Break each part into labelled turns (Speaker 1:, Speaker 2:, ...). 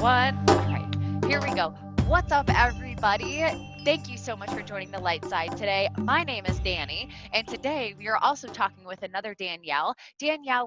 Speaker 1: one. All right, here we go. What's up, everybody? Thank you so much for joining the Light Side today. My name is Danny, and today we are also talking with another Danielle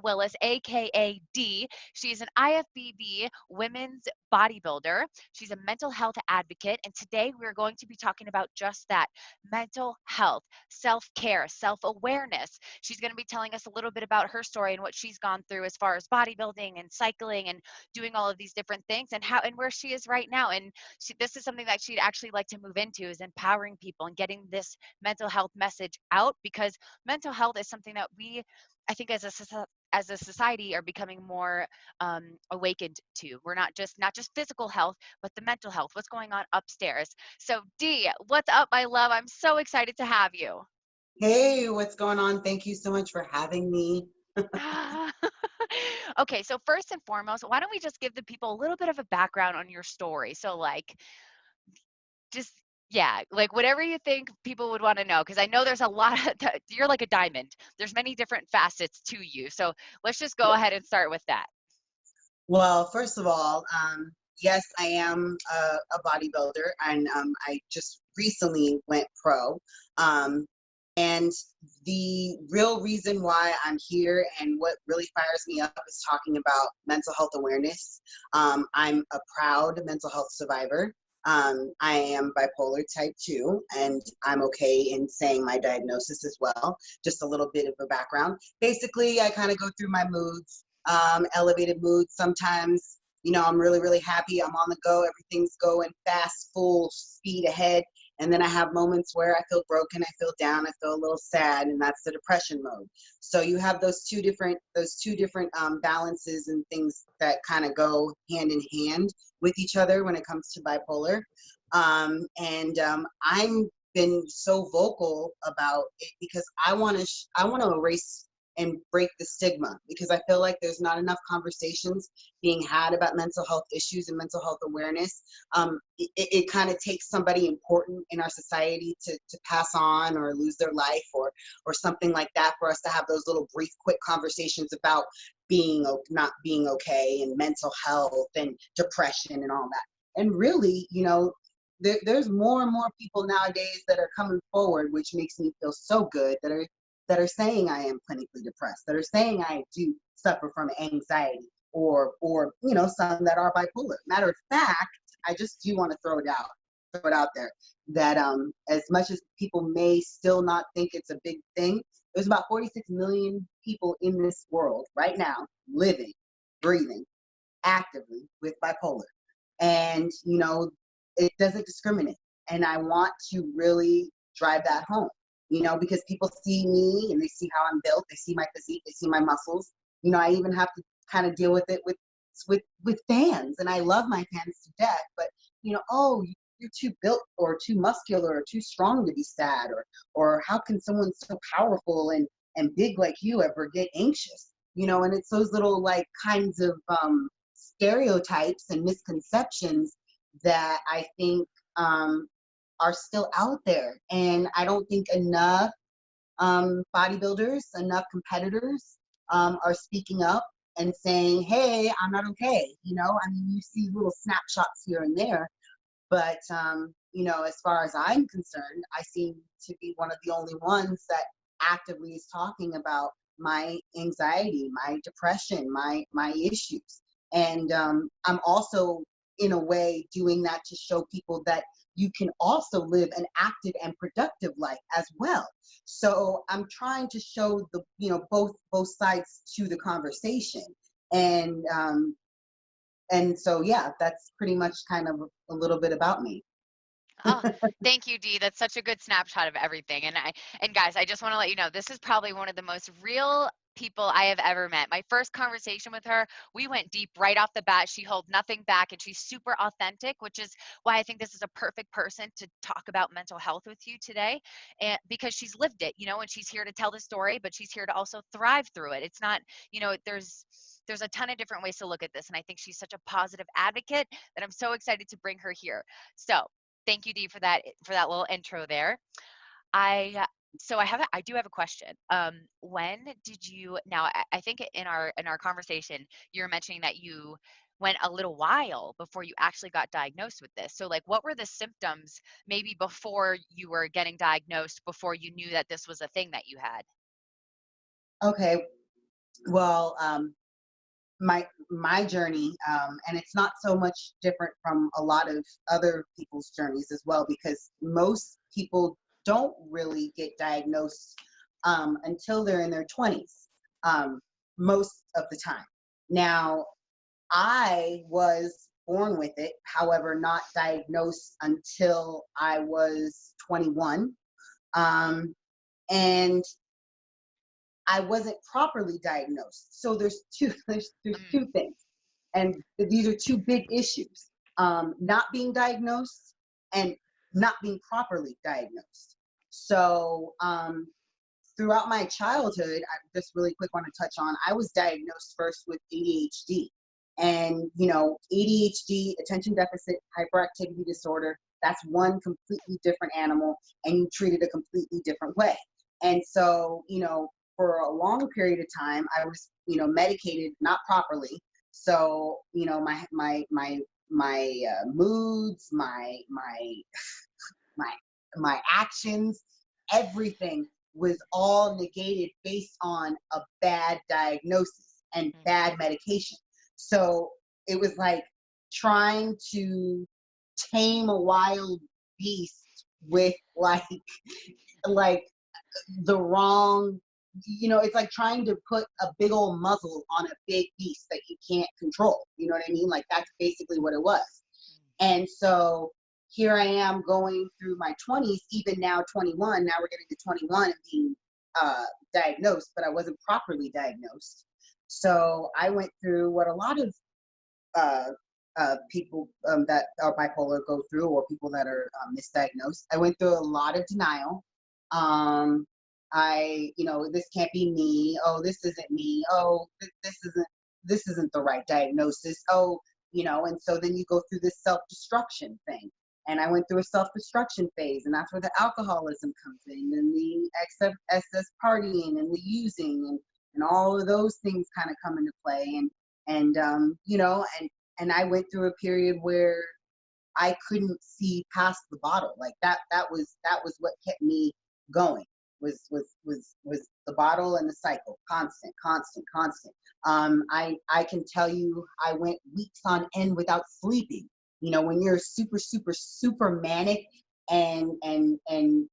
Speaker 1: Willis, aka D. She's an IFBB women's bodybuilder. She's a mental health advocate, and today we're going to be talking about just that mental health, self care, self awareness. She's going to be telling us a little bit about her story and what she's gone through as far as bodybuilding and cycling and doing all of these different things and how and where she is right now. And this is something that she'd actually like to move into is empowering people and getting this mental health message out, because mental health is something that we, I think, as a society are becoming more awakened to. We're not just physical health, but the mental health, what's going on upstairs. So D, what's up, my love? I'm so excited to have you.
Speaker 2: Hey, what's going on? Thank you so much for having me.
Speaker 1: Okay, so first and foremost, why don't we just give the people a little bit of a background on your story? So like just yeah, like whatever you think people would want to know, because I know there's a lot of you're like a diamond. There's many different facets to you. So let's just go ahead and start with that.
Speaker 2: Well, first of all, yes, I am a bodybuilder, and I just recently went pro. Um, and the real reason why I'm here and what really fires me up is talking about mental health awareness. I'm a proud mental health survivor. I am bipolar type 2, and I'm okay in saying my diagnosis as well. Just a little bit of a background. Basically, I kind of go through my moods, elevated moods. Sometimes, I'm really, really happy. I'm on the go. Everything's going fast, full speed ahead. And then I have moments where I feel broken, I feel down, I feel a little sad, and that's the depression mode. So you have those two different balances and things that kind of go hand in hand with each other when it comes to bipolar. And I'm been so vocal about it because I want to erase and break the stigma, because I feel like there's not enough conversations being had about mental health issues and mental health awareness. It kind of takes somebody important in our society to pass on or lose their life or something like that for us to have those little brief, quick conversations about not being okay and mental health and depression and all that. And really, there's more and more people nowadays that are coming forward, which makes me feel so good, that are saying I am clinically depressed, that are saying I do suffer from anxiety, or some that are bipolar. Matter of fact, I just do want to throw it out there that as much as people may still not think it's a big thing, there's about 46 million people in this world right now living, breathing actively with bipolar. And it doesn't discriminate. And I want to really drive that home, because people see me and they see how I'm built, they see my physique, they see my muscles. I even have to kind of deal with it with fans, and I love my fans to death. But oh, you're too built or too muscular or too strong to be sad, or how can someone so powerful and big like you ever get anxious? And it's those little like kinds of stereotypes and misconceptions that I think are still out there. And I don't think enough bodybuilders, enough competitors are speaking up and saying, hey, I'm not okay. I mean, you see little snapshots here and there, but as far as I'm concerned, I seem to be one of the only ones that actively is talking about my anxiety, my depression, my issues. And I'm also, in a way, doing that to show people that you can also live an active and productive life as well. So I'm trying to show both sides to the conversation. And so, yeah, that's pretty much kind of a little bit about me.
Speaker 1: Oh, thank you, Dee. That's such a good snapshot of everything. And guys, I just want to let you know this is probably one of the most real people I have ever met. My first conversation with her, we went deep right off the bat. She held nothing back and she's super authentic, which is why I think this is a perfect person to talk about mental health with you today. And because she's lived it, and she's here to tell the story, but she's here to also thrive through it. It's not, there's a ton of different ways to look at this. And I think she's such a positive advocate that I'm so excited to bring her here. So thank you, Dee, for that little intro there. I So I do have a question. When did you, now I think in our conversation, you're mentioning that you went a little while before you actually got diagnosed with this. So like, what were the symptoms maybe before you were getting diagnosed, before you knew that this was a thing that you had?
Speaker 2: Okay, well, my journey, and it's not so much different from a lot of other people's journeys as well, because most people don't really get diagnosed until they're in their 20s, most of the time. Now, I was born with it, however, not diagnosed until I was 21. And I wasn't properly diagnosed. So there's two there's
Speaker 1: Mm,
Speaker 2: two things, and these are two big issues: not being diagnosed and not being properly diagnosed. So throughout my childhood, I just really quick want to touch on, I was diagnosed first with ADHD. And, ADHD, attention deficit hyperactivity disorder, that's one completely different animal, and you treat it a completely different way. And so, for a long period of time, I was, medicated not properly. So, my moods, my my actions, everything was all negated based on a bad diagnosis and
Speaker 1: mhm,
Speaker 2: bad medication. So it was like trying to tame a wild beast with like the wrong, it's like trying to put a big old muzzle on a big beast that you can't control. You know what I mean? Like that's basically what it was. And so here I am going through my 20s, even now 21. Now we're getting to 21 and being diagnosed, but I wasn't properly diagnosed. So I went through what a lot of uh, people that are bipolar go through, or people that are misdiagnosed. I went through a lot of denial. Um, this can't be me. Oh, this isn't me. Oh, this isn't the right diagnosis. Oh, and so then you go through this self-destruction thing. And I went through a self-destruction phase, and that's where the alcoholism comes in, and the excess partying, and the using, and all of those things kind of come into play. And I went through a period where I couldn't see past the bottle. Like that was what kept me going. Was the bottle and the cycle, constant, constant, constant. I can tell you, I went weeks on end without sleeping. When you're super, super, super manic, and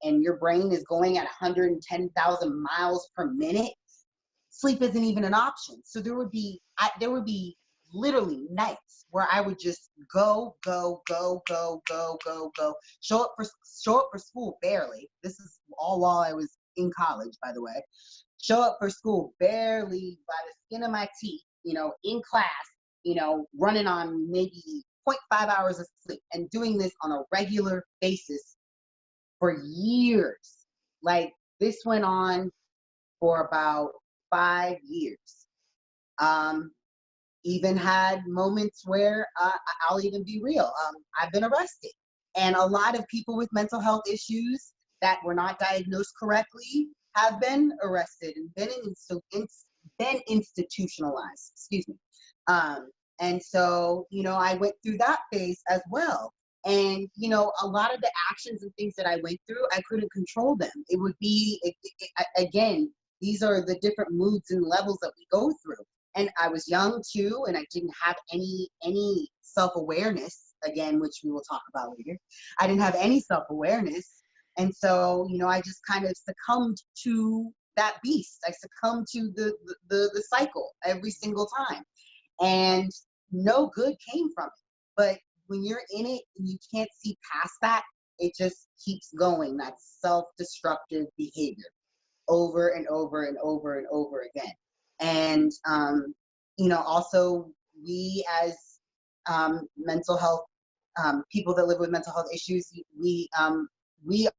Speaker 2: your brain is going at 110,000 miles per minute, sleep isn't even an option. So there would be literally nights where I would just go, go, go, go, go, go, go, show up for school barely. This is all while I was in college, by the way. Show up for school barely by the skin of my teeth, in class, running on maybe zero point 0.5 hours of sleep, and doing this on a regular basis for years. Like this went on for about 5 years. Um, Even had moments where I'll even be real. I've been arrested, and a lot of people with mental health issues that were not diagnosed correctly have been arrested and been institutionalized. Excuse me. Um, and so, I went through that phase as well. And a lot of the actions and things that I went through, I couldn't control them. It would be again, these are the different moods and levels that we go through. And I was young too, and I didn't have any self-awareness, again, which we will talk about later. I didn't have any self-awareness. And so, I just kind of succumbed to that beast. I succumbed to the cycle every single time. And no good came from it. But when you're in it and you can't see past that, it just keeps going. That self-destructive behavior over and over and over and over again. And also, we as mental health people that live with mental health issues, we are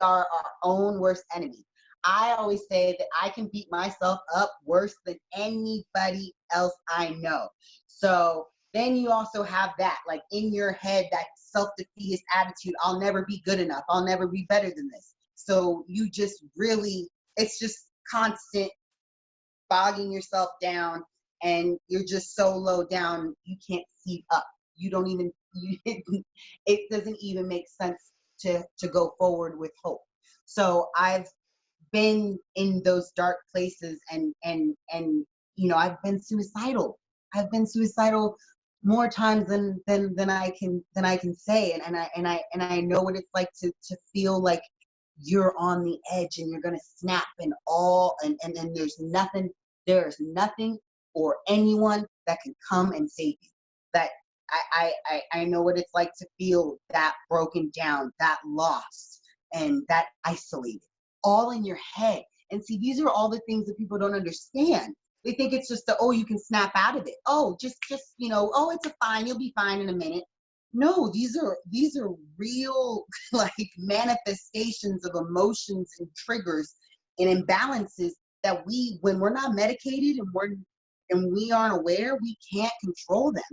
Speaker 2: our own worst enemy. I always say that I can beat myself up worse than anybody else I know. So then you also have that, like, in your head, that self-defeatist attitude. I'll never be good enough. I'll never be better than this. So you just really it's just constant bogging yourself down, and you're just so low down you can't see up. You don't even it doesn't even make sense to go forward with hope. So I've been in those dark places, and I've been suicidal. I've been suicidal more times than I can say, and I know what it's like to feel like you're on the edge and you're gonna snap, and there's nothing or anyone that can come and save you. That I know what it's like to feel that broken down, that lost, and that isolated, all in your head. And see, these are all the things that people don't understand. They think it's just you can snap out of it. Oh, just oh, it's fine. You'll be fine in a minute. No, these are real like manifestations of emotions and triggers and imbalances that when we're not medicated and we aren't aware, we can't control them,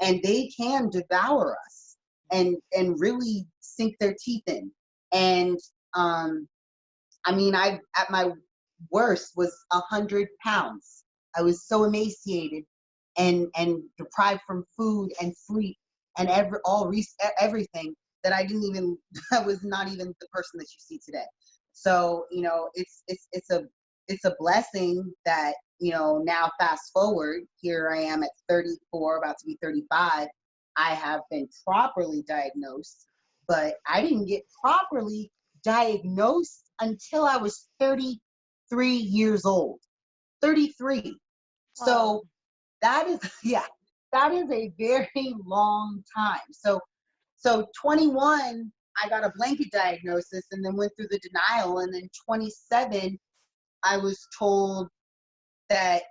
Speaker 2: and they can devour us and really sink their teeth in. And I mean, I at my worst was 100 pounds. I was so emaciated and deprived from food and sleep and everything that I didn't even I was not even the person that you see today. So it's a blessing that now fast forward, here I am at 34, about to be 35. I have been properly diagnosed, but I didn't get properly diagnosed until I was 33 years old. 33.
Speaker 1: Wow.
Speaker 2: So that is yeah, that is a very long time. So 21, I got a blanket diagnosis and then went through the denial, and then 27, I was told that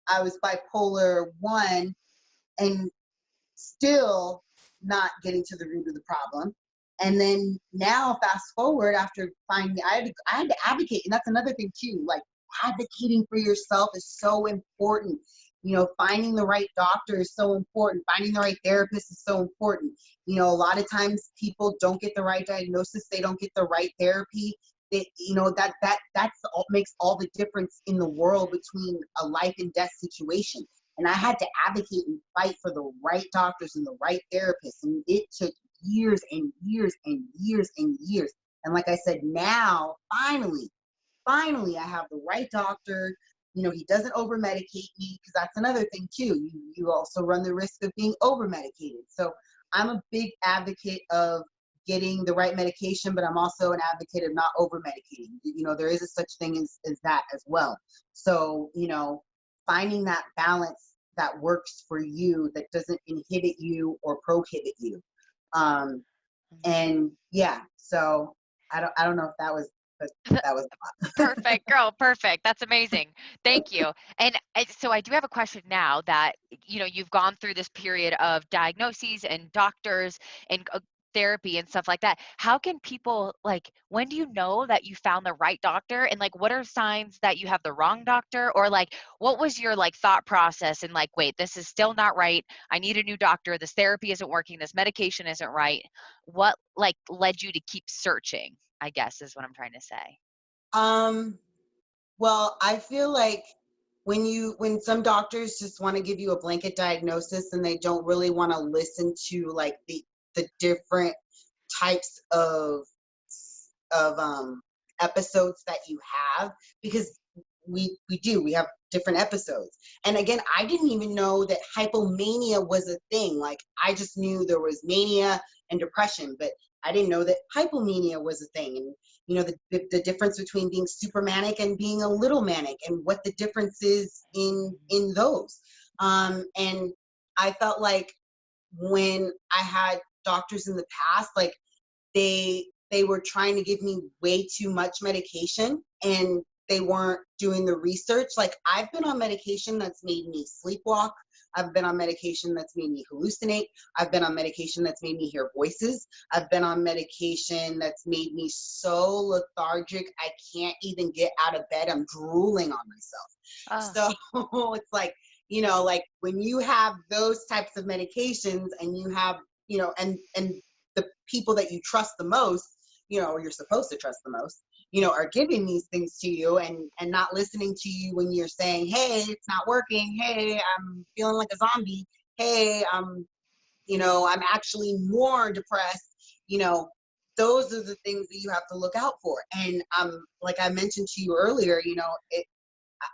Speaker 2: I was bipolar 1, and still not getting to the root of the problem. And then now fast forward, after finding I had to advocate, and that's another thing too, like advocating for yourself is so important. Finding the right doctor is so important. Finding the right therapist is so important. A lot of times people don't get the right diagnosis, they don't get the right therapy. That's all makes all the difference in the world between a life and death situation. And I had to advocate and fight for the right doctors and the right therapists. And it took years and years and years and years. And like I said, now, finally, I have the right doctor. He doesn't over medicate me, because that's another thing too. You also run the risk of being over medicated. So I'm a big advocate of getting the right medication, but I'm also an advocate of not over medicating. There is a such thing as that as well. So, finding that balance that works for you, that doesn't inhibit you or prohibit you. And yeah, so I don't know if that was, but that was
Speaker 1: Perfect, girl. Perfect. That's amazing. Thank you. And so I do have a question now that, you've gone through this period of diagnoses and doctors and therapy and stuff like that. How can people, when do you know that you found the right doctor? And what are signs that you have the wrong doctor? Or what was your thought process? And wait, this is still not right. I need a new doctor. This therapy isn't working. This medication isn't right. What led you to keep searching, I guess, is what I'm trying to say.
Speaker 2: Well, I feel like when some doctors just want to give you a blanket diagnosis and they don't really want to listen to the different types of episodes that you have, because we have different episodes. And again, I didn't even know that hypomania was a thing. I just knew there was mania and depression, but I didn't know that hypomania was a thing. And the difference between being super manic and being a little manic, and what the difference is in those. And I felt like when I had doctors in the past, they were trying to give me way too much medication, and they weren't doing the research. I've been on medication that's made me sleepwalk. I've been on medication that's made me hallucinate. I've been on medication that's made me hear voices. I've been on medication that's made me so lethargic I can't even get out of bed. I'm drooling on myself.
Speaker 1: Oh.
Speaker 2: So it's when you have those types of medications, and you have, and the people that you trust the most, or you're supposed to trust the most, are giving these things to you and not listening to you when you're saying, hey, it's not working. Hey, I'm feeling like a zombie. Hey, I'm actually more depressed. Those are the things that you have to look out for. And like I mentioned to you earlier,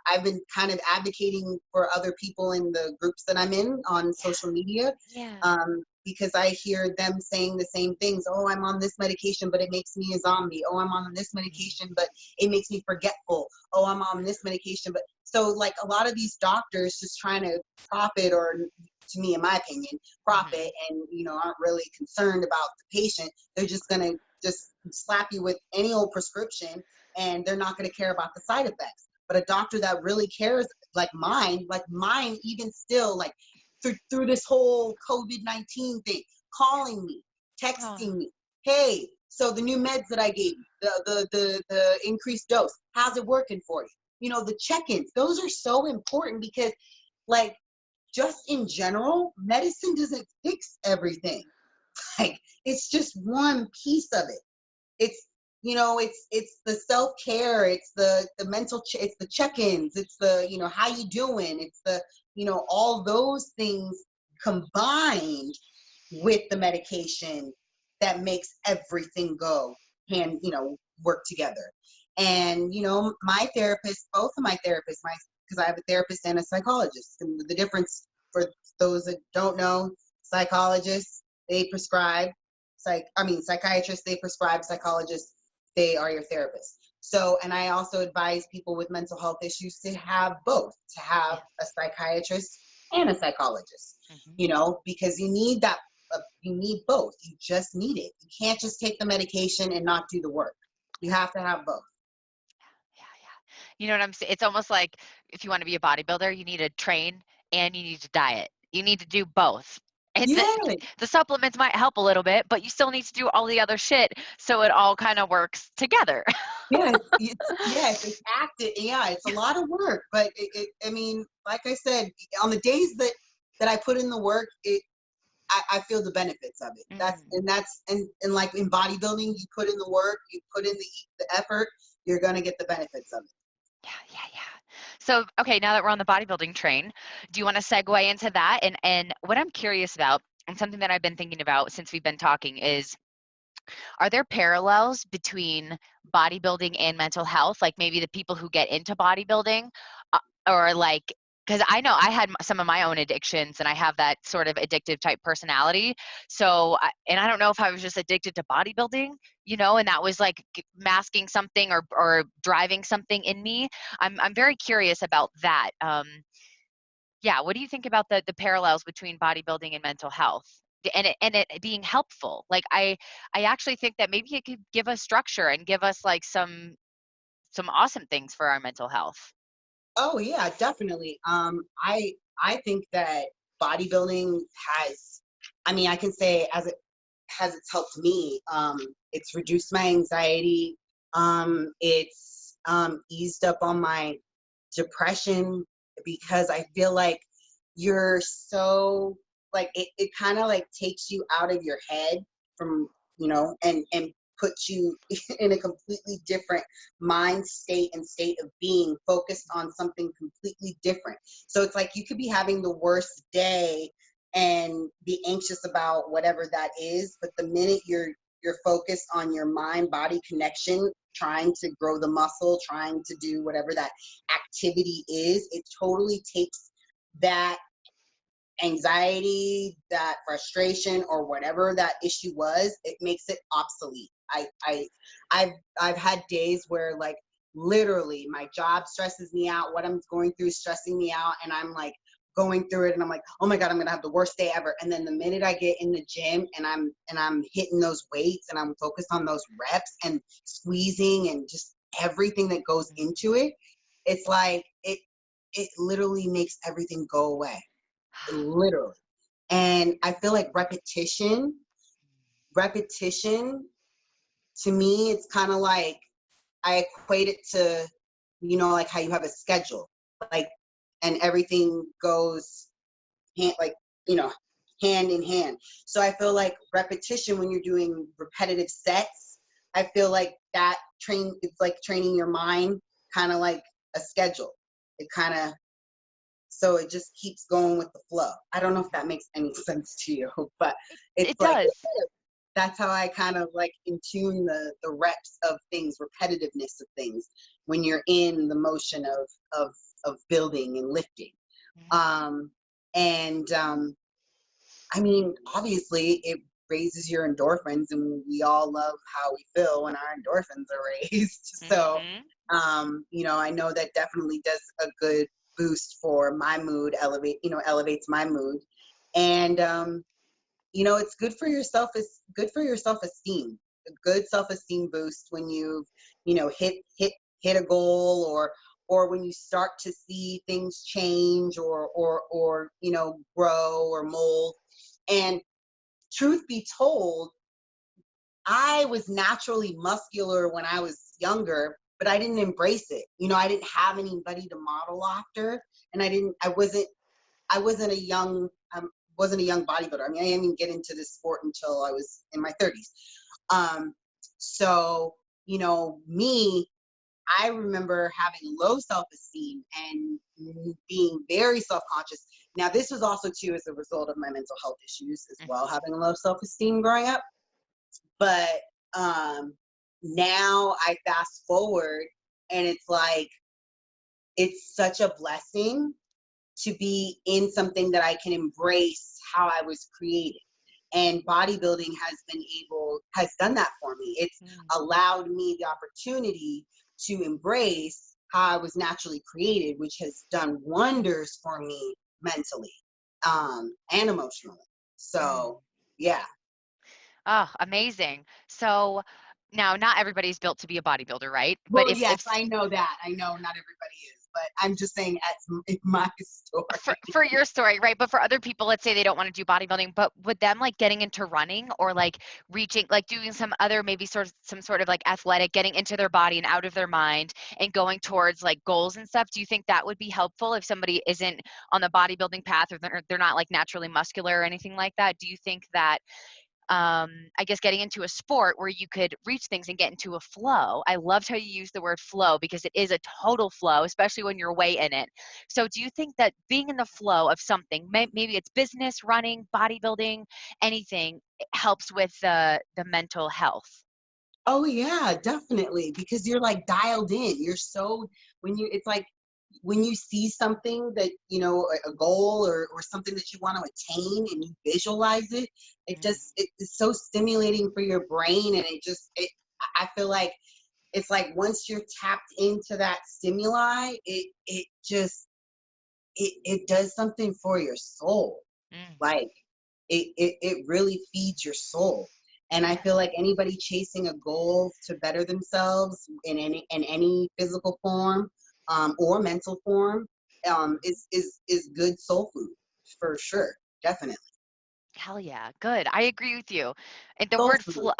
Speaker 2: I've been kind of advocating for other people in the groups that I'm in on social media,
Speaker 1: Yeah.
Speaker 2: because I hear them saying the same things. Oh, I'm on this medication, but it makes me a zombie. Oh, I'm on this medication, but it makes me forgetful. Oh, I'm on this medication. But so like a lot of these doctors just trying to profit, or to me, in my opinion, profit, and, aren't really concerned about the patient. They're just going to just slap you with any old prescription, and they're not going to care about the side effects. But a doctor that really cares, like mine, even still, like through this whole COVID-19 thing, calling me, texting me, hey, so the new meds that I gave you, the increased dose, how's it working for you? The check-ins, those are so important, because like, just in general, medicine doesn't fix everything. Like, it's just one piece of it. It's it's the self-care, it's the mental it's the check-ins, it's the how you doing, it's the all those things combined with the medication that makes everything go hand work together. And my therapist, both of my therapists, because I have a therapist and a psychologist, and the difference for those that don't know, psychologists, they prescribe, psychiatrists, they prescribe, psychologists, they are your therapist. So, and I also advise people with mental health issues to have both, to have a psychiatrist and a psychologist, because you need that, you need both. You just need it. You can't just take the medication and not do the work. You have to have both.
Speaker 1: Yeah, yeah. You know what I'm saying? It's almost like if you want to be a bodybuilder, you need to train and you need to diet. You need to do both. And
Speaker 2: Yeah,
Speaker 1: the supplements might help a little bit, but you still need to do all the other shit so it all kind of works together.
Speaker 2: yes, yes, it's active. Yeah, it's a lot of work, but I mean, like I said, on the days that I put in the work, I feel the benefits of it. And like in bodybuilding, you put in the work, you put in the effort, you're gonna get the benefits of it.
Speaker 1: Yeah, yeah, yeah. So, okay, now that we're on the bodybuilding train, do you want to segue into that? And what I'm curious about, and something that I've been thinking about since we've been talking, is are there parallels between bodybuilding and mental health? Like maybe the people who get into bodybuilding, or like, because I know I had some of my own addictions and I have that sort of addictive type personality. So, and I don't know if I was just addicted to bodybuilding, and that was like masking something or driving something in me. I'm very curious about that. Yeah, what do you think about the parallels between bodybuilding and mental health? And it being helpful. Like I actually think that maybe it could give us structure and give us like some awesome things for our mental health.
Speaker 2: Oh yeah, definitely. I think that bodybuilding has, I mean, I can say it's helped me. It's reduced my anxiety. It's eased up on my depression, because I feel like you're so like it kind of like takes you out of your head from and puts you in a completely different mind state and state of being, focused on something completely different. So it's like you could be having the worst day and be anxious about whatever that is, but the minute you're focused on your mind body connection, trying to grow the muscle, trying to do whatever that activity is, it totally takes that anxiety, that frustration, or whatever that issue was, it makes it obsolete. I've had days where like literally my job stresses me out, what I'm going through is stressing me out, and I'm like going through it and I'm like, oh my God, I'm gonna have the worst day ever. And then the minute I get in the gym and I'm hitting those weights and I'm focused on those reps and squeezing and just everything that goes into it, it's like it literally makes everything go away. Literally. And I feel like repetition to me, it's kind of like I equate it to, like how you have a schedule, like, and everything goes hand, like, hand in hand. So I feel like repetition, when you're doing repetitive sets, I feel like it's like training your mind, kind of like a schedule. So it just keeps going with the flow. I don't know if that makes any sense to you, but it's
Speaker 1: It
Speaker 2: like,
Speaker 1: does.
Speaker 2: that's how I kind of like in tune the reps of things, repetitiveness of things when you're in the motion of building and lifting. Um, and I mean, obviously it raises your endorphins, and we all love how we feel when our endorphins are raised. So,
Speaker 1: Mm-hmm.
Speaker 2: I know that definitely does a good boost for my mood, elevates my mood. And, it's good for your self-esteem, a good self-esteem boost when you've, hit a goal, or when you start to see things change, or grow or mold. And truth be told, I was naturally muscular when I was younger, but I didn't embrace it. I didn't have anybody to model after, and I wasn't a young bodybuilder. I mean, I didn't even get into this sport until I was in my 30s. So, me, I remember having low self-esteem and being very self-conscious. Now, this was also too as a result of my mental health issues as well, having low self-esteem growing up. But now I fast forward, and it's like, it's such a blessing to be in something that I can embrace how I was created. And bodybuilding has done that for me. It's allowed me the opportunity to embrace how I was naturally created, which has done wonders for me mentally, and emotionally. So, yeah.
Speaker 1: Oh, amazing. So now not everybody's built to be a bodybuilder, right? But
Speaker 2: Well, yes, I know that. I know not everybody is, but I'm just saying in my story.
Speaker 1: for your story, right? But for other people, let's say they don't want to do bodybuilding, but with them like getting into running or like reaching, like doing some other maybe some sort of like athletic, getting into their body and out of their mind and going towards like goals and stuff, do you think that would be helpful if somebody isn't on the bodybuilding path, or they're not like naturally muscular or anything like that? Do you think that I guess getting into a sport where you could reach things and get into a flow? I loved how you use the word flow, because it is a total flow, especially when you're way in it. So do you think that being in the flow of something, maybe it's business, running, bodybuilding, anything, it helps with the mental health?
Speaker 2: Oh yeah, definitely. Because you're like dialed in. It's like when you see something that, a goal, or something that you want to attain, and you visualize it, it's so stimulating for your brain. And I feel like it's like once you're tapped into that stimuli, it does something for your soul.
Speaker 1: Mm,
Speaker 2: Like it really feeds your soul. And I
Speaker 1: yeah.
Speaker 2: feel like anybody chasing a goal to better themselves in any physical form, or mental form, is good soul food for sure. Definitely.
Speaker 1: Hell yeah. Good. I agree with you. And
Speaker 2: Soul food.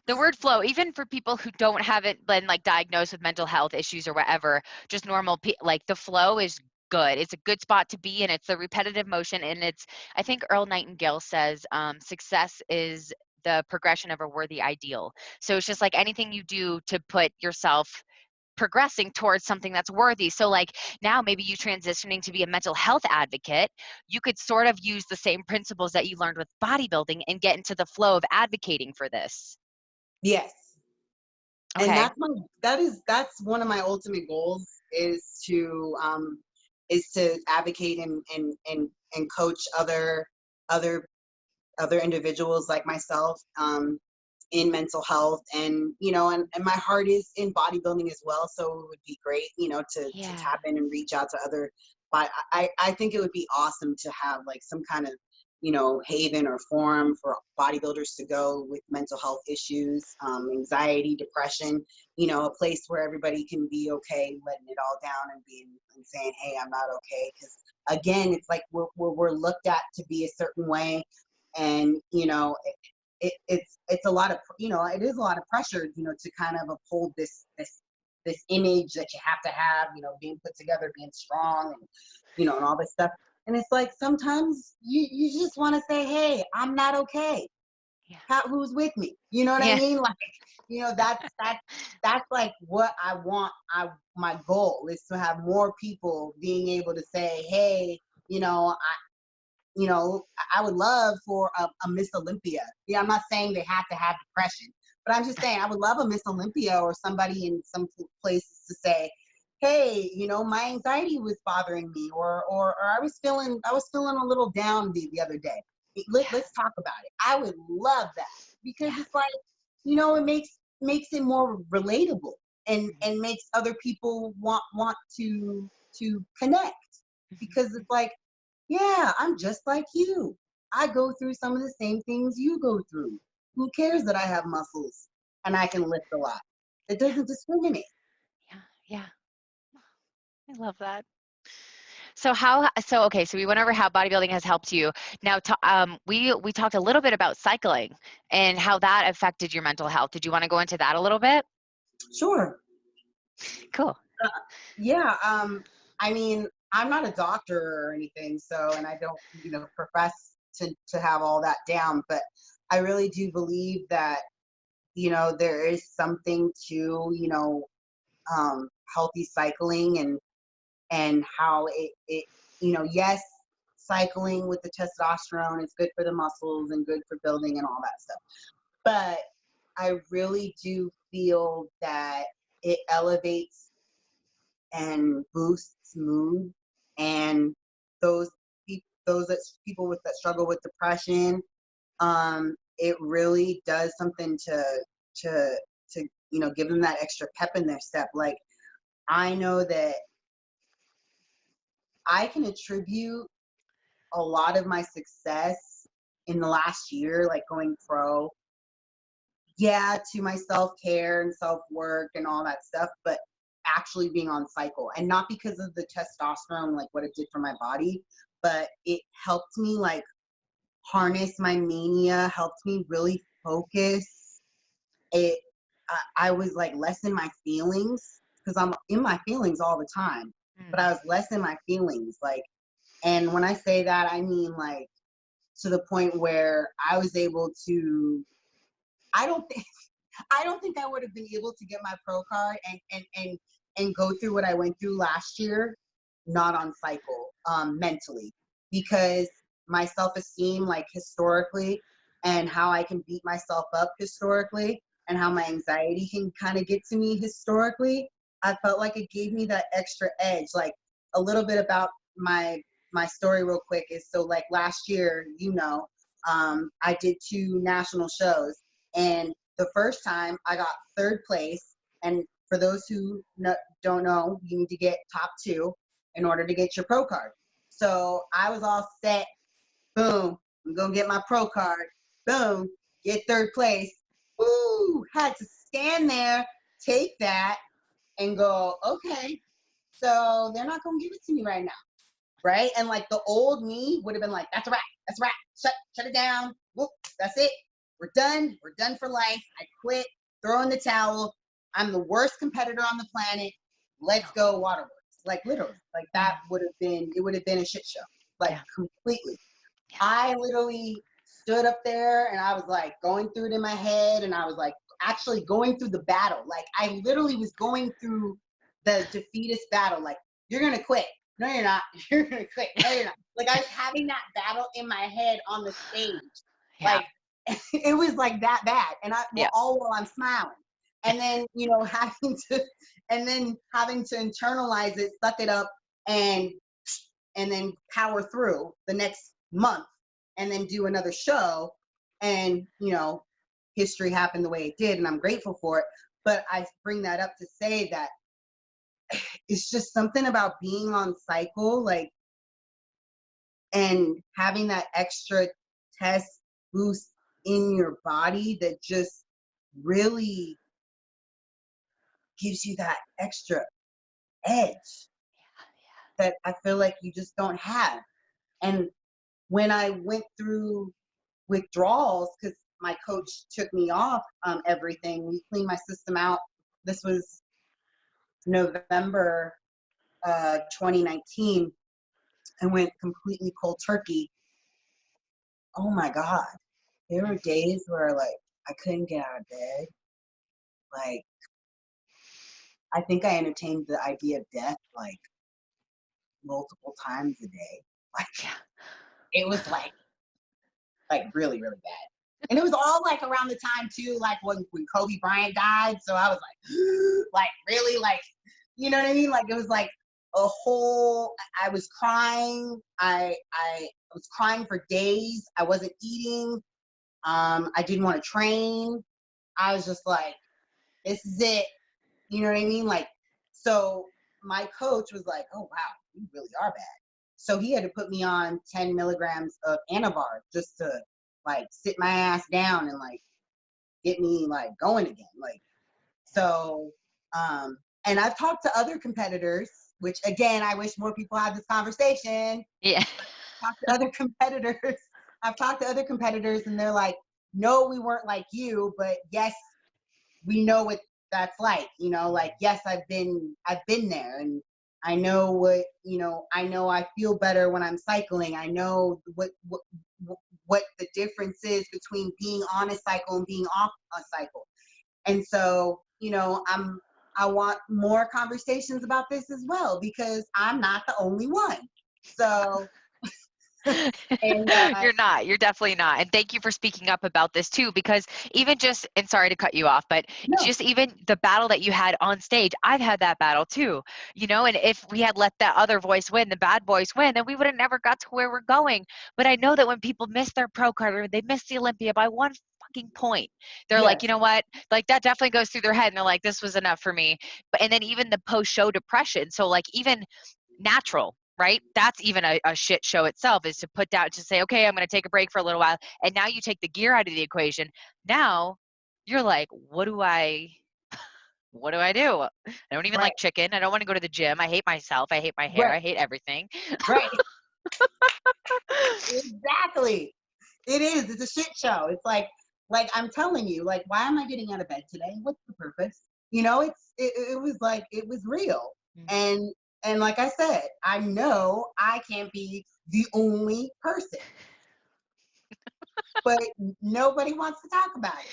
Speaker 1: the word flow, even for people who don't have it been like diagnosed with mental health issues or whatever, just normal, like the flow is good. It's a good spot to be in. It's the repetitive motion. And I think Earl Nightingale says, success is the progression of a worthy ideal. So it's just like anything you do to put yourself progressing towards something that's worthy. So like now maybe you transitioning to be a mental health advocate, you could sort of use the same principles that you learned with bodybuilding and get into the flow of advocating for this.
Speaker 2: Yes. And
Speaker 1: Okay.
Speaker 2: that's one of my ultimate goals, is to advocate and coach other other individuals like myself, in mental health. And and my heart is in bodybuilding as well, so it would be great, to
Speaker 1: Yeah.
Speaker 2: tap in and reach out to other. But I think it would be awesome to have like some kind of haven or forum for bodybuilders to go with mental health issues, anxiety, depression, a place where everybody can be okay letting it all down, and saying, hey, I'm not okay. Because again, it's like we're looked at to be a certain way. And it's a lot of, it is a lot of pressure, to kind of uphold this image that you have, being put together, being strong, and and all this stuff. And it's like sometimes you just want to say, hey, I'm not okay.
Speaker 1: Yeah.
Speaker 2: Who's with me? You know what I
Speaker 1: Yeah.
Speaker 2: mean? Like, that's like what I want. My goal is to have more people being able to say, hey, I would love for a Miss Olympia. Yeah, I'm not saying they have to have depression, but I'm just saying I would love a Miss Olympia or somebody in some places to say, hey, my anxiety was bothering me, or I was feeling a little down the other day. Let's talk about it. I would love that because it's like, it makes it more relatable and makes other people want to connect because it's like, yeah, I'm just like you. I go through some of the same things you go through. Who cares that I have muscles and I can lift a lot? It
Speaker 1: Yeah.
Speaker 2: doesn't discriminate.
Speaker 1: Yeah. Yeah. I love that. Okay, so we went over how bodybuilding has helped you. Now, we talked a little bit about cycling and how that affected your mental health. Did you want to go into that a little bit?
Speaker 2: Sure.
Speaker 1: Cool.
Speaker 2: Yeah. I mean, I'm not a doctor or anything, and I don't, profess to have all that down, but I really do believe that, there is something to, healthy cycling and how it yes, cycling with the testosterone is good for the muscles and good for building and all that stuff. But I really do feel that it elevates and boosts mood, and those people that struggle with depression, it really does something to give them that extra pep in their step. Like, I know that I can attribute a lot of my success in the last year, like going pro, yeah, to my self-care and self-work and all that stuff, but actually being on cycle. And not because of the testosterone, like what it did for my body, but it helped me like harness my mania, helped me really focus. I was like less in my feelings because I'm in my feelings all the time, but I was less in my feelings. Like, and when I say that, I mean like to the point where I was able to, I don't think, I don't think I would have been able to get my pro card and go through what I went through last year, not on cycle, mentally, because my self-esteem, like historically, and how I can beat myself up historically, and how my anxiety can kind of get to me historically, I felt like it gave me that extra edge. Like, a little bit about my story real quick is, so like last year, I did 2 national shows, and the first time I got 3rd place. And for those who don't know, you need to get top 2 in order to get your pro card. So I was all set. Boom, I'm gonna get my pro card. Boom, get 3rd place. Woo, had to stand there, take that, and go, okay, so they're not gonna give it to me right now, right? And like the old me would have been like, that's a wrap, that's a wrap, shut it down. Whoop, that's it. We're done for life. I quit, throw in the towel. I'm the worst competitor on the planet. Let's go waterworks. Like, literally, like that it would have been a shit show. Like, completely. I literally stood up there and I was like going through it in my head, and I was like actually going through the battle. Like, I literally was going through the defeatist battle. Like, you're gonna quit. No, you're not. You're gonna quit. No, you're not. Like, I was having that battle in my head on the stage. Like, it was like that bad. And all while I'm smiling. And then, having to internalize it, suck it up, and then power through the next month and then do another show. And, history happened the way it did, and I'm grateful for it. But I bring that up to say that it's just something about being on cycle, like, and having that extra test boost in your body that just really gives you that extra edge that I feel like you just don't have. And when I went through withdrawals, because my coach took me off everything, we cleaned my system out. This was November 2019. I went completely cold turkey. Oh my God. There were days where like I couldn't get out of bed. like, I think I entertained the idea of death like multiple times a day. Like,
Speaker 1: Yeah.
Speaker 2: it was like really, really bad. And it was all like around the time too, like when Kobe Bryant died. So I was like, like really, like, you know what I mean? Like it was like a whole. I was crying. I was crying for days. I wasn't eating. I didn't want to train. I was just like, this is it. You know what I mean? Like, so my coach was like, oh wow, you really are bad. So he had to put me on 10 milligrams of Anavar just to like sit my ass down and like get me like going again. Like, so, and I've talked to other competitors, which again, I wish more people had this conversation.
Speaker 1: Yeah.
Speaker 2: Talk to other competitors. I've talked to other competitors and they're like, no, we weren't like you, but yes, we know what that's like, you know, like, yes, I've been there, and I know what, you know, I know I feel better when I'm cycling. I know what the difference is between being on a cycle and being off a cycle. And so, you know, I want more conversations about this as well, because I'm not the only one. So, and
Speaker 1: You're not. You're definitely not. And thank you for speaking up about this too, because even just, and sorry to cut you off, but
Speaker 2: no,
Speaker 1: just even the battle that you had on stage, I've had that battle too, you know, and if we had let that other voice win, the bad voice win, then we would have never got to where we're going. But I know that when people miss their pro card or they miss the Olympia by one fucking point, they're like,
Speaker 2: yes,
Speaker 1: you know what? Like that definitely goes through their head and they're like, this was enough for me. But, and then even the post show depression. So like even natural, right? That's even a shit show itself, is to put down, to say, okay, I'm going to take a break for a little while. And now you take the gear out of the equation. Now you're like, what do I do? I don't even
Speaker 2: right,
Speaker 1: like chicken. I don't want to go to the gym. I hate myself. I hate my hair.
Speaker 2: right,
Speaker 1: I hate everything.
Speaker 2: right. Exactly. It is. It's a shit show. It's like I'm telling you, like, why am I getting out of bed today? What's the purpose? You know, it was like it was real.
Speaker 1: Mhm.
Speaker 2: And like I said, I know I can't be the only person, but nobody wants to talk about it.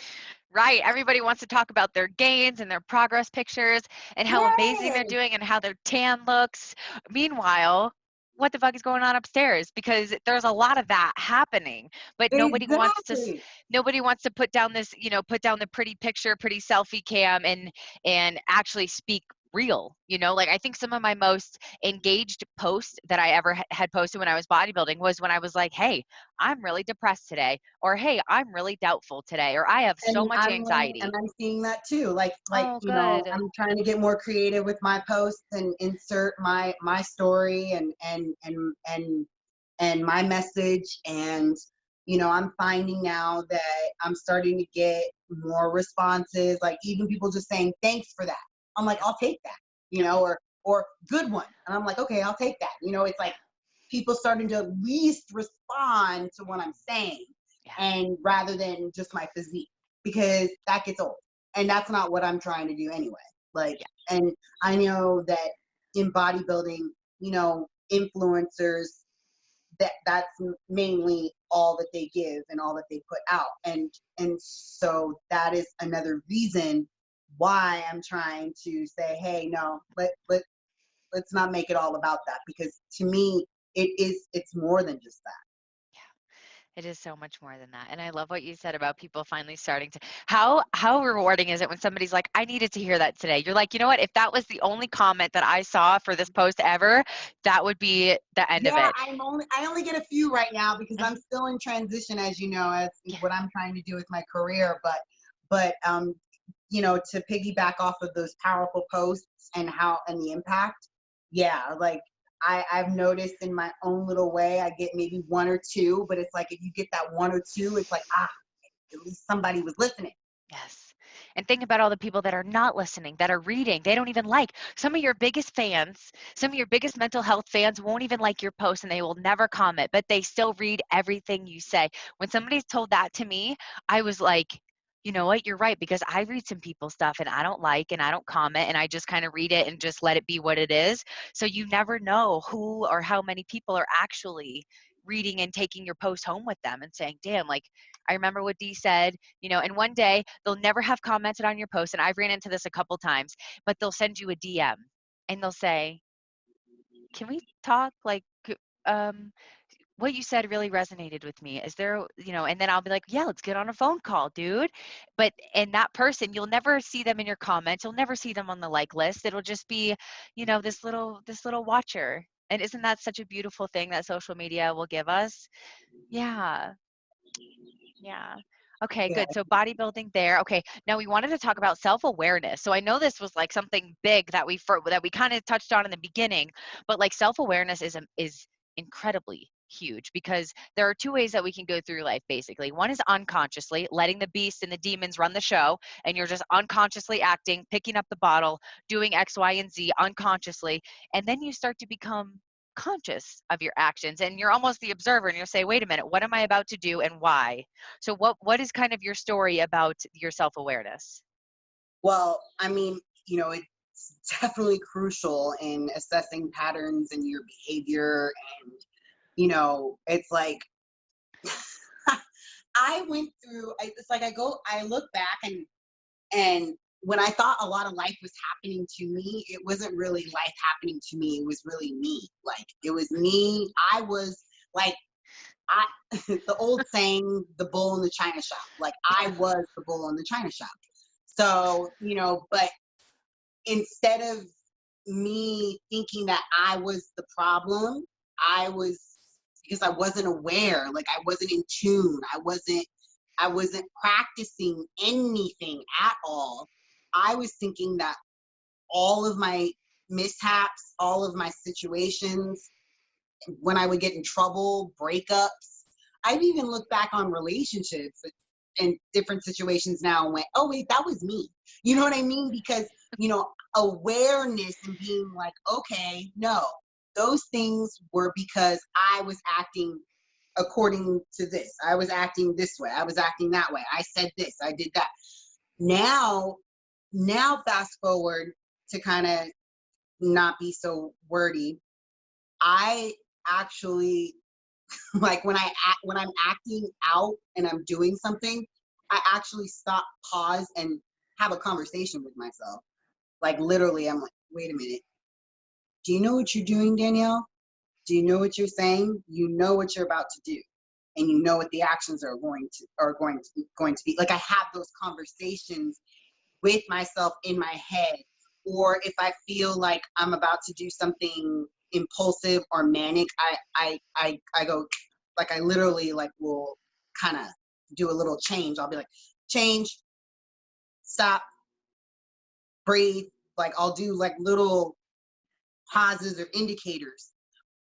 Speaker 1: Right. Everybody wants to talk about their gains and their progress pictures and how amazing they're
Speaker 2: Yes,
Speaker 1: doing and how their tan looks. Meanwhile, what the fuck is going on upstairs? Because there's a lot of that happening, but
Speaker 2: exactly.
Speaker 1: nobody wants to put down this, you know, put down the pretty picture, pretty selfie cam and actually speak real, you know. Like I think some of my most engaged posts that I ever had posted when I was bodybuilding was when I was like, hey, I'm really depressed today, or hey, I'm really doubtful today, or I have so
Speaker 2: And
Speaker 1: much anxiety.
Speaker 2: I'm seeing that too. Like
Speaker 1: Oh,
Speaker 2: you know,
Speaker 1: good.
Speaker 2: I'm trying to get more creative with my posts and insert my story and my message. And you know, I'm finding now that I'm starting to get more responses, like even people just saying thanks for that. I'm like,
Speaker 1: Yep.
Speaker 2: I'll take that, you
Speaker 1: Yep.
Speaker 2: know, or good one. And I'm like, okay, I'll take that. You know, it's like people starting to at least respond to what I'm saying,
Speaker 1: Yeah.
Speaker 2: and rather than just my physique, because that gets old and that's not what I'm trying to do anyway. Like,
Speaker 1: Yeah.
Speaker 2: and I know that in bodybuilding, you know, influencers, that's mainly all that they give and all that they put out, and so that is another reason why I'm trying to say, hey, no, let's not make it all about that, because to me it's more than just that.
Speaker 1: It is so much more than that. And I love what you said about people finally starting to, how rewarding is it when somebody's like, I needed to hear that today. You're like, you know what? If that was the only comment that I saw for this post ever, that would be the end of
Speaker 2: Yeah,
Speaker 1: it.
Speaker 2: I only get a few right now because I'm
Speaker 1: Mhm.
Speaker 2: still in transition, as you know, as
Speaker 1: Yeah.
Speaker 2: what I'm trying to do with my career. But you know, to piggyback off of those powerful posts and how and the impact, yeah, like I've noticed in my own little way, I get maybe one or two, but it's like if you get that one or two, it's like, at least somebody was listening.
Speaker 1: Yes. And think about all the people that are not listening, that are reading. They don't even like. Some of your biggest fans, some of your biggest mental health fans won't even like your post and they will never comment, but they still read everything you say. When somebody told that to me, I was like, you know what? You're right, because I read some people's stuff and I don't like and I don't comment and I just kind of read it and just let it be what it is. So you never know who or how many people are actually reading and taking your post home with them and saying, damn, like, I remember what Dee said, you know, and one day they'll never have commented on your post. And I've ran into this a couple times, but they'll send you a DM and they'll say, can we talk? Like, um, what you said really resonated with me. Is there, you know, and then I'll be like, yeah, let's get on a phone call, dude. But, and that person, you'll never see them in your comments. You'll never see them on the like list. It'll just be, you know, this little watcher. And isn't that such a beautiful thing that social media will give us? Yeah. Yeah. Okay,
Speaker 2: Yeah.
Speaker 1: good. So bodybuilding there. Okay. Now we wanted to talk about self-awareness. So I know this was like something big that we kind of touched on in the beginning, but like self-awareness is incredibly huge because there are two ways that we can go through life basically. One is unconsciously letting the beast and the demons run the show, and you're just unconsciously acting, picking up the bottle, doing X, Y, and Z unconsciously, and then you start to become conscious of your actions and you're almost the observer and you'll say, wait a minute, what am I about to do and why? So what is kind of your story about your self-awareness?
Speaker 2: Well, I mean, you know, it's definitely crucial in assessing patterns in your behavior. And, you know, it's like, I went through, it's like I look back and when I thought a lot of life was happening to me, it wasn't really life happening to me. It was really me. Like, it was me. I was like, I, the old saying, the bull in the china shop. Like, I was the bull in the china shop. So, you know, but instead of me thinking that I was the problem, I was, because I wasn't aware, like I wasn't in tune. I wasn't practicing anything at all. I was thinking that all of my mishaps, all of my situations, when I would get in trouble, breakups. I've even looked back on relationships in different situations now and went, oh, wait, that was me. You know what I mean? Because, you know, awareness and being like, okay, no, those things were because I was acting according to this. I was acting this way. I was acting that way. I said this. I did that. Now, fast forward to kind of not be so wordy. I actually like when I'm acting out and I'm doing something, I actually stop, pause, and have a conversation with myself. Like literally, I'm like, wait a minute. Do you know what you're doing, Danielle? Do you know what you're saying? You know what you're about to do, and you know what the actions are going to be. Like I have those conversations with myself in my head. Or if I feel like I'm about to do something impulsive or manic, I go, like I literally like will kind of do a little change. I'll be like, change, stop, breathe. Like I'll do like little pauses or indicators.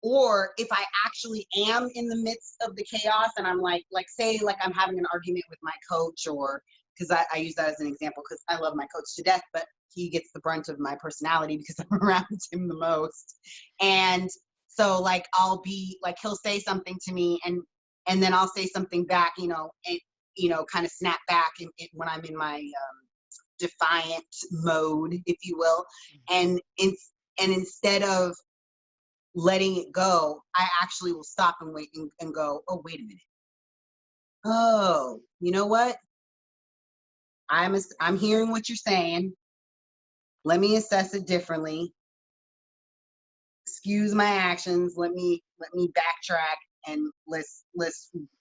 Speaker 2: Or if I actually am in the midst of the chaos and I'm like say like I'm having an argument with my coach, or because I use that as an example because I love my coach to death, but he gets the brunt of my personality because I'm around him the most. And so like I'll be like, he'll say something to me and then I'll say something back, you know, and you know, kind of snap back when I'm in my defiant mode, if you will. And instead of letting it go, I actually will stop and wait and go, oh, wait a minute. Oh, you know what? I'm hearing what you're saying. Let me assess it differently. Excuse my actions. Let me backtrack and let's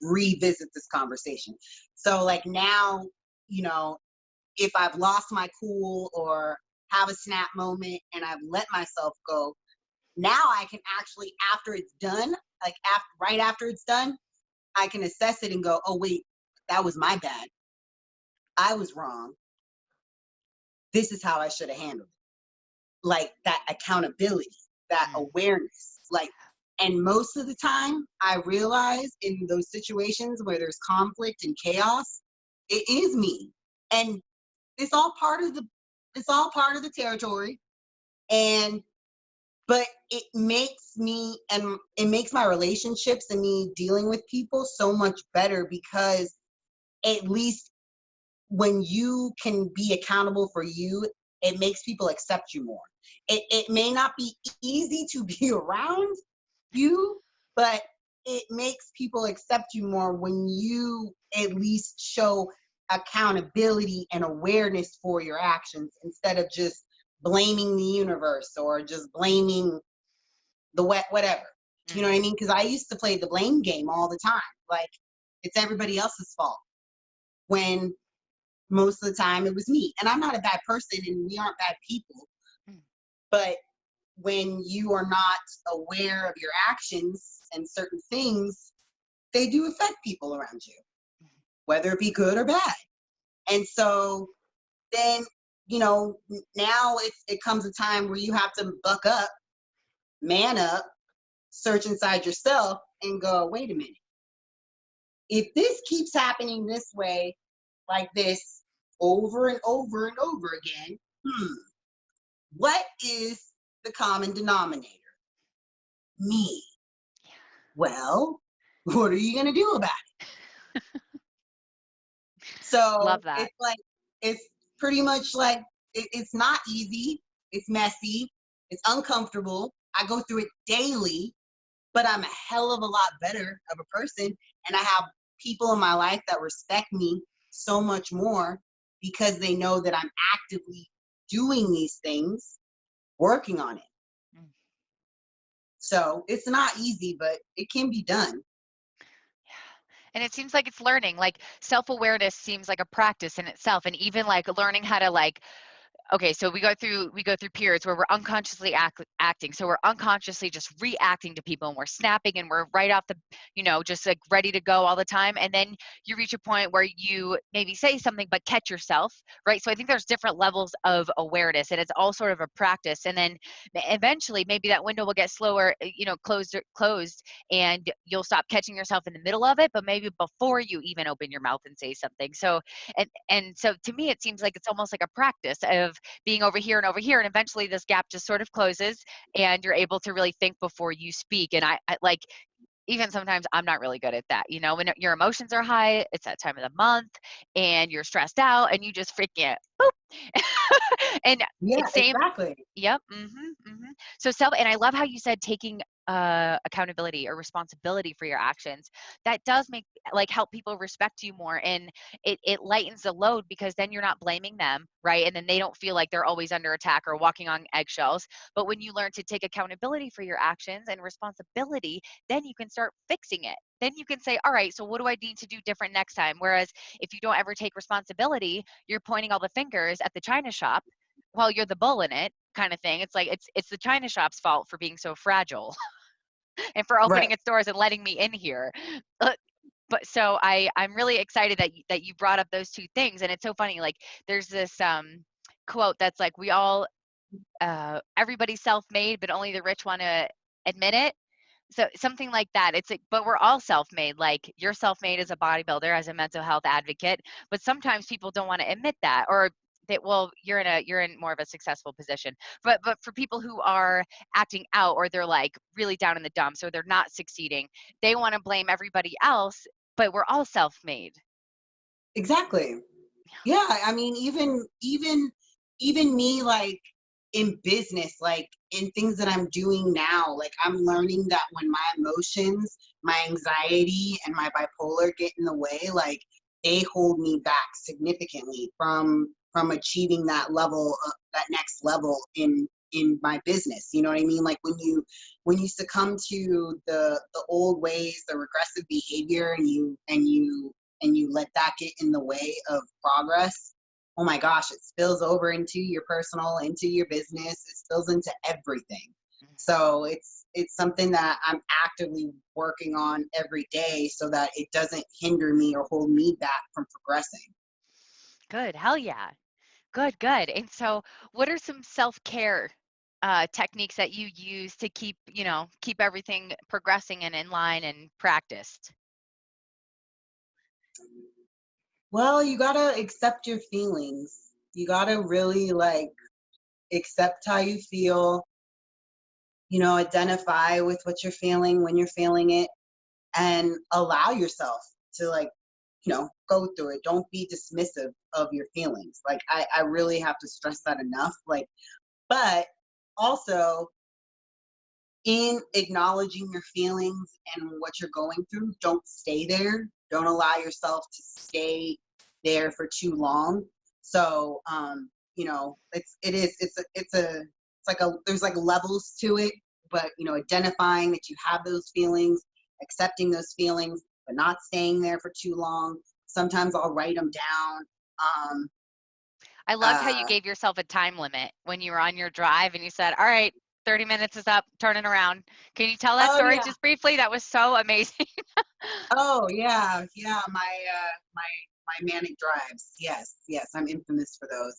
Speaker 2: revisit this conversation. So like now, you know, if I've lost my cool or have a snap moment and I've let myself go, now I can actually, after it's done, like right after it's done, I can assess it and go, oh, wait, that was my bad. I was wrong. This is how I should have handled it. Like that accountability, that awareness. Like, and most of the time I realize in those situations where there's conflict and chaos, it is me. And it's all part of the territory. And but it makes me, and it makes my relationships and me dealing with people so much better, because at least when you can be accountable for you, it makes people accept you more. It may not be easy to be around you, but it makes people accept you more when you at least show accountability and awareness for your actions instead of just blaming the universe or just blaming the whatever. You know what I mean? Because I used to play the blame game all the time. Like, it's everybody else's fault, when most of the time it was me. And I'm not a bad person and we aren't bad people.
Speaker 1: Mm.
Speaker 2: But when you are not aware of your actions and certain things, they do affect people around you, whether it be good or bad. And so then, now it comes a time where you have to buck up, man up, search inside yourself and go, wait a minute. If this keeps happening this way, like this, over and over and over again, what is the common denominator? Me. Well, what are you going to do about it? So
Speaker 1: Love that.
Speaker 2: it's pretty much like, it's not easy. It's messy. It's uncomfortable. I go through it daily, but I'm a hell of a lot better of a person. And I have people in my life that respect me so much more because they know that I'm actively doing these things, working on it.
Speaker 1: Mm.
Speaker 2: So it's not easy, but it can be done.
Speaker 1: And it seems like it's learning. Like self-awareness seems like a practice in itself, and even like learning how to like, okay, so we go through periods where we're unconsciously acting. So we're unconsciously just reacting to people, and we're snapping, and we're right off the, just like ready to go all the time. And then you reach a point where you maybe say something but catch yourself, right? So I think there's different levels of awareness, and it's all sort of a practice. And then eventually maybe that window will get slower, closed, and you'll stop catching yourself in the middle of it, but maybe before you even open your mouth and say something. So and so to me it seems like it's almost like a practice of being over here and over here, and eventually this gap just sort of closes and you're able to really think before you speak. And I like, even sometimes I'm not really good at that, when your emotions are high, it's that time of the month and you're stressed out and you just freaking boop. And
Speaker 2: Yeah,
Speaker 1: it's same.
Speaker 2: exactly.
Speaker 1: Yep. So and I love how you said taking accountability or responsibility for your actions. That does help people respect you more, and it lightens the load because then you're not blaming them, right? And then they don't feel like they're always under attack or walking on eggshells. But when you learn to take accountability for your actions and responsibility, then you can start fixing it. Then you can say, all right, so what do I need to do different next time? Whereas if you don't ever take responsibility, you're pointing all the fingers at the china shop while you're the bull in it, kind of thing. It's like it's the china shop's fault for being so fragile and for opening
Speaker 2: Right.
Speaker 1: its doors and letting me in here. But so I'm really excited that you brought up those two things. And it's so funny, like there's this quote that's like, we all everybody's self-made but only the rich want to admit it. So something like that. It's like, but we're all self-made. Like you're self-made as a bodybuilder, as a mental health advocate, but sometimes people don't want to admit that, or that, well, you're in more of a successful position. But for people who are acting out, or they're like really down in the dumps, or they're not succeeding, they want to blame everybody else, but we're all self-made.
Speaker 2: Exactly. Yeah, I mean, even me, like in business, like in things that I'm doing now, like I'm learning that when my emotions, my anxiety, and my bipolar get in the way, like they hold me back significantly from achieving that level, that next level in my business. You know what I mean? Like when you succumb to the old ways, the regressive behavior, and you let that get in the way of progress, oh my gosh, it spills over into your personal, into your business, it spills into everything. So it's something that I'm actively working on every day so that it doesn't hinder me or hold me back from progressing.
Speaker 1: Good. Hell yeah. Good. And so what are some self-care techniques that you use to keep everything progressing and in line and practiced?
Speaker 2: Well, you gotta accept your feelings. You gotta really like accept how you feel, identify with what you're feeling when you're feeling it, and allow yourself to like, go through it. Don't be dismissive of your feelings. Like I really have to stress that enough. Like, but also in acknowledging your feelings and what you're going through, don't stay there. Don't allow yourself to stay there for too long. So, you know, it's like there's like levels to it, but, you know, identifying that you have those feelings, accepting those feelings, but not staying there for too long. Sometimes I'll write them down. Um,
Speaker 1: I loved how you
Speaker 2: uh,
Speaker 1: gave yourself a time limit when you were on your drive and you said, all right, 30 minutes is up, turning around. Can you tell that
Speaker 2: oh
Speaker 1: story
Speaker 2: yeah.
Speaker 1: just briefly? That was so amazing.
Speaker 2: Oh yeah, yeah. My manic drives. Yes, yes. I'm infamous for those,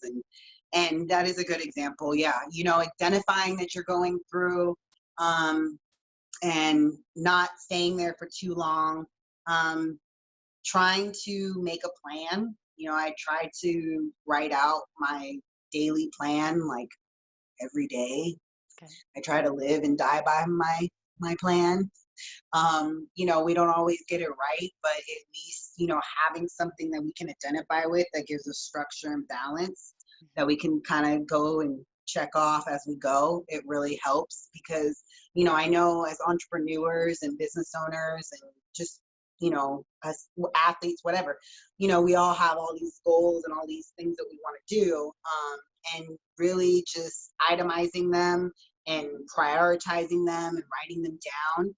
Speaker 2: and that is a good example. Yeah, you know, identifying that you're going through, um, and not staying there for too long. Um, Trying to make a plan. You know, I try to write out my daily plan like every day.
Speaker 1: Okay.
Speaker 2: I try to live and die by my plan. You know, we don't always get it right, but at least, you know, having something that we can identify with that gives us structure and balance that we can kind of go and check off as we go, it really helps because, you know, I know as entrepreneurs and business owners and just, you know, as athletes, whatever, you know, we all have all these goals and all these things that we want to do. And really just itemizing them and prioritizing them and writing them down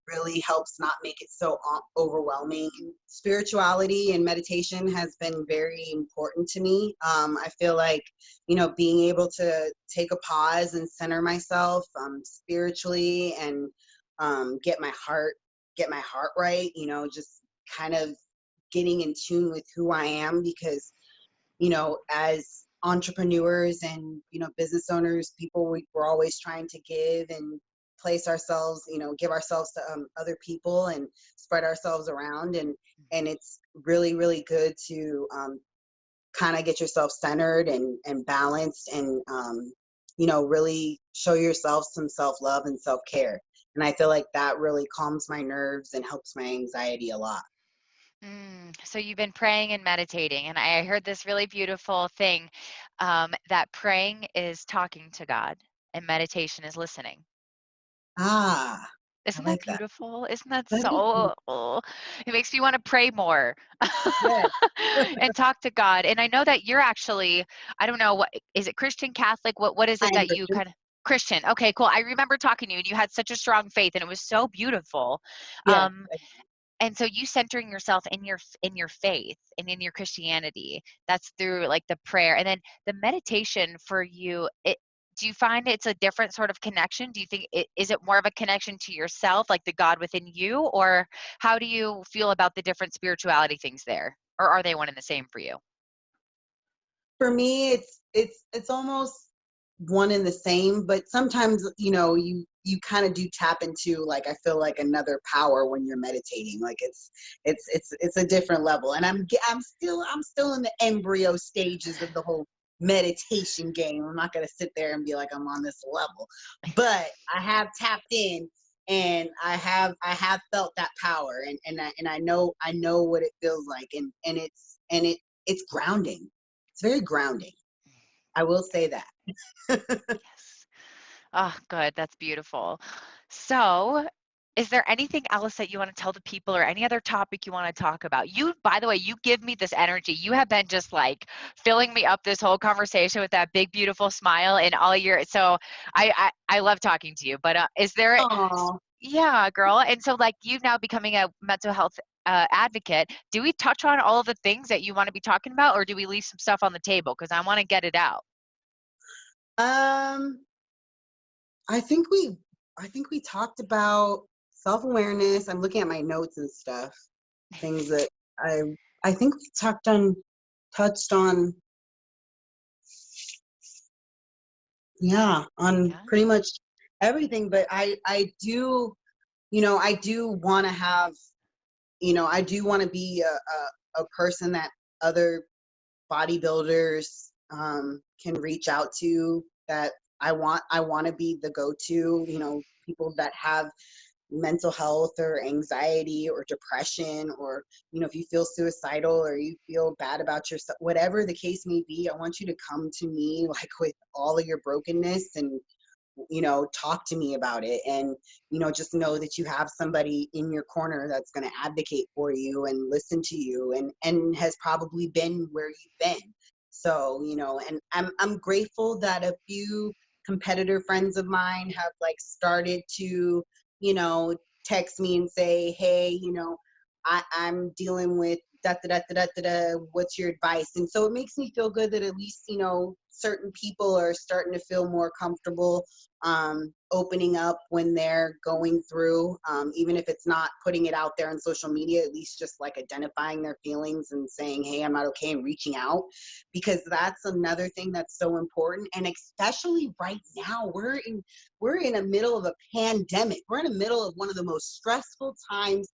Speaker 2: really helps not make it so overwhelming. Spirituality and meditation has been very important to me. I feel like, you know, being able to take a pause and center myself spiritually and get my heart right, you know, just kind of getting in tune with who I am because, you know, as entrepreneurs and, you know, business owners, we're always trying to give and place ourselves, you know, give ourselves to other people and spread ourselves around. And it's really, really good to kind of get yourself centered and balanced and, you know, really show yourself some self-love and self-care. And I feel like that really calms my nerves and helps my anxiety a lot.
Speaker 1: So you've been praying and meditating, and I heard this really beautiful thing that praying is talking to God and meditation is listening.
Speaker 2: Ah, I
Speaker 1: Isn't that
Speaker 2: like that.
Speaker 1: beautiful? Isn't that
Speaker 2: That is
Speaker 1: so?
Speaker 2: beautiful.
Speaker 1: It makes me want to pray more
Speaker 2: Yes,
Speaker 1: and talk to God. And I know that you're actually, I don't know, what is it, Christian, Catholic? What is
Speaker 2: I
Speaker 1: it
Speaker 2: am
Speaker 1: that you
Speaker 2: Christian.
Speaker 1: kind of Christian? Okay, cool. I remember talking to you and you had such a strong faith and it was so beautiful.
Speaker 2: Yes.
Speaker 1: Um, and so you centering yourself in your faith and in your Christianity, that's through like the prayer and then the meditation for you. Do you find it's a different sort of connection? Do you think is it more of a connection to yourself, like the God within you, or how do you feel about the different spirituality things there, or are they one and the same for you?
Speaker 2: For me, it's almost one and the same, but sometimes, you know, you kind of do tap into, like, I feel like another power when you're meditating. Like it's a different level. And I'm still in the embryo stages of the whole meditation game. I'm not going to sit there and be like I'm on this level. But I have tapped in and I have felt that power and I know what it feels like and it's grounding. It's very grounding. I will say that.
Speaker 1: Yes. Oh, good. That's beautiful. So, is there anything else that you want to tell the people or any other topic you want to talk about? You, by the way, you give me this energy. You have been just like filling me up this whole conversation with that big, beautiful smile and all your, so I love talking to you, but is there,
Speaker 2: Oh,
Speaker 1: yeah, girl. And so like you now becoming a mental health advocate, do we touch on all of the things that you want to be talking about or do we leave some stuff on the table? Because I want to get it out.
Speaker 2: um, I think we I think we talked about self-awareness. I'm looking at my notes and stuff. Things that I I think we touched on, yeah, on
Speaker 1: Yeah.
Speaker 2: pretty much everything, but I do, you know, I do want to have, you know, I do want to be a person that other bodybuilders can reach out to, that I want to be the go-to, you know, people that have mental health or anxiety or depression, or, you know, if you feel suicidal or you feel bad about yourself, whatever the case may be, I want you to come to me like with all of your brokenness talk to me about it, and just know that you have somebody in your corner that's going to advocate for you and listen to you, and has probably been where you've been. So and I'm grateful that a few competitor friends of mine have like started to text me and say, hey, I'm dealing with da da da da da da. What's your advice? And so it makes me feel good that at least certain people are starting to feel more comfortable opening up when they're going through, even if it's not putting it out there on social media, at least just like identifying their feelings and saying, hey, I'm not okay, and reaching out, because that's another thing that's so important. And especially right now, we're in the middle of a pandemic. We're in the middle of one of the most stressful times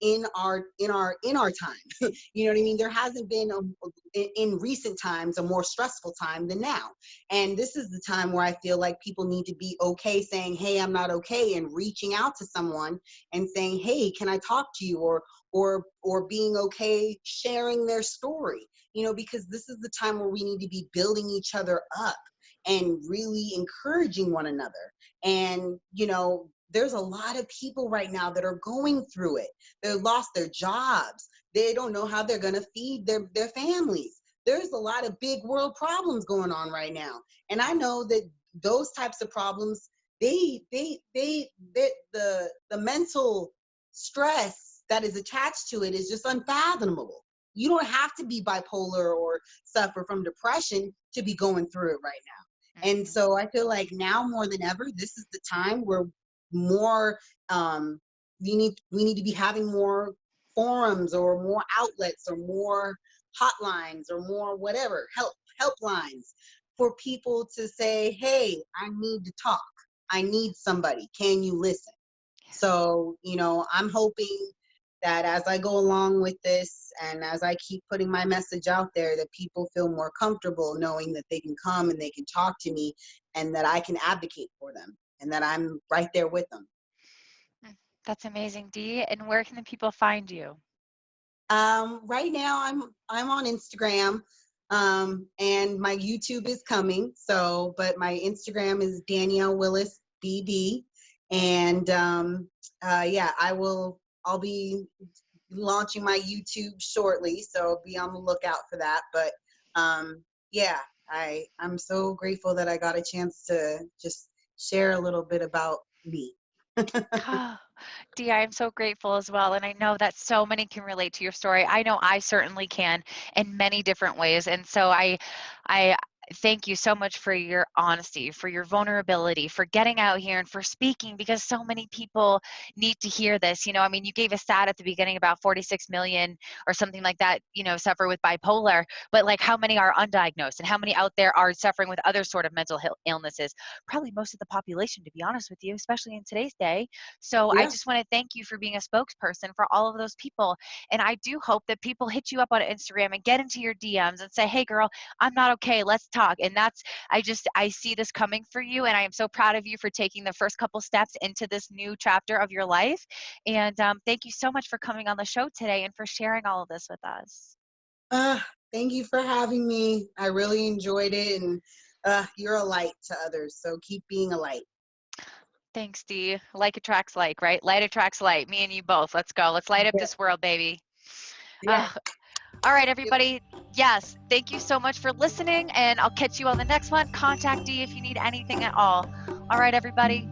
Speaker 2: in our time. You know what I mean? There hasn't been in recent times a more stressful time than now. And this is the time where I feel like people need to be okay saying, hey, I'm not okay, and reaching out to someone and saying, hey, can I talk to you? Or being okay sharing their story, because this is the time where we need to be building each other up and really encouraging one another. And there's a lot of people right now that are going through it. They've lost their jobs. They don't know how they're going to feed their families. There's a lot of big world problems going on right now. And I know that those types of problems, the mental stress that is attached to it is just unfathomable. You don't have to be bipolar or suffer from depression to be going through it right now. And so I feel like now more than ever, this is the time where more we need to be having more forums or more outlets or more hotlines or more whatever helplines for people to say, hey, I need to talk, I need somebody, can you listen? So I'm hoping that as I go along with this and as I keep putting my message out there, that people feel more comfortable knowing that they can come and they can talk to me, and that I can advocate for them, and that I'm right there with them.
Speaker 1: That's amazing, Dee. And where can the people find you?
Speaker 2: Right now I'm on Instagram, and my YouTube is coming. So, but my Instagram is Danielle Willis BD, and yeah, I'll be launching my YouTube shortly, so be on the lookout for that. But yeah, I'm so grateful that I got a chance to just share a little bit about me.
Speaker 1: Oh, Dee, I'm so grateful as well. And I know that so many can relate to your story. I know I certainly can in many different ways. And so I thank you so much for your honesty, for your vulnerability, for getting out here and for speaking, because so many people need to hear this. I mean, you gave a stat at the beginning about 46 million or something like that, suffer with bipolar, but like how many are undiagnosed and how many out there are suffering with other sort of mental illnesses? Probably most of the population, to be honest with you, especially in today's day. So I
Speaker 2: Yeah.
Speaker 1: just want to thank you for being a spokesperson for all of those people. And I do hope that people hit you up on Instagram and get into your DMs and say, hey girl, I'm not okay, let's talk. And I see this coming for you, and I am so proud of you for taking the first couple steps into this new chapter of your life. And thank you so much for coming on the show today and for sharing all of this with us.
Speaker 2: Thank you for having me. I really enjoyed it, and you're a light to others, so keep being a light.
Speaker 1: Thanks, Dee. Like attracts like, right? Light attracts light. Me and you both. Let's go. Let's light up
Speaker 2: Yeah.
Speaker 1: this world, baby.
Speaker 2: Yeah.
Speaker 1: All right, everybody. Yes, thank you so much for listening, and I'll catch you on the next one. Contact Dee if you need anything at all. All right, everybody.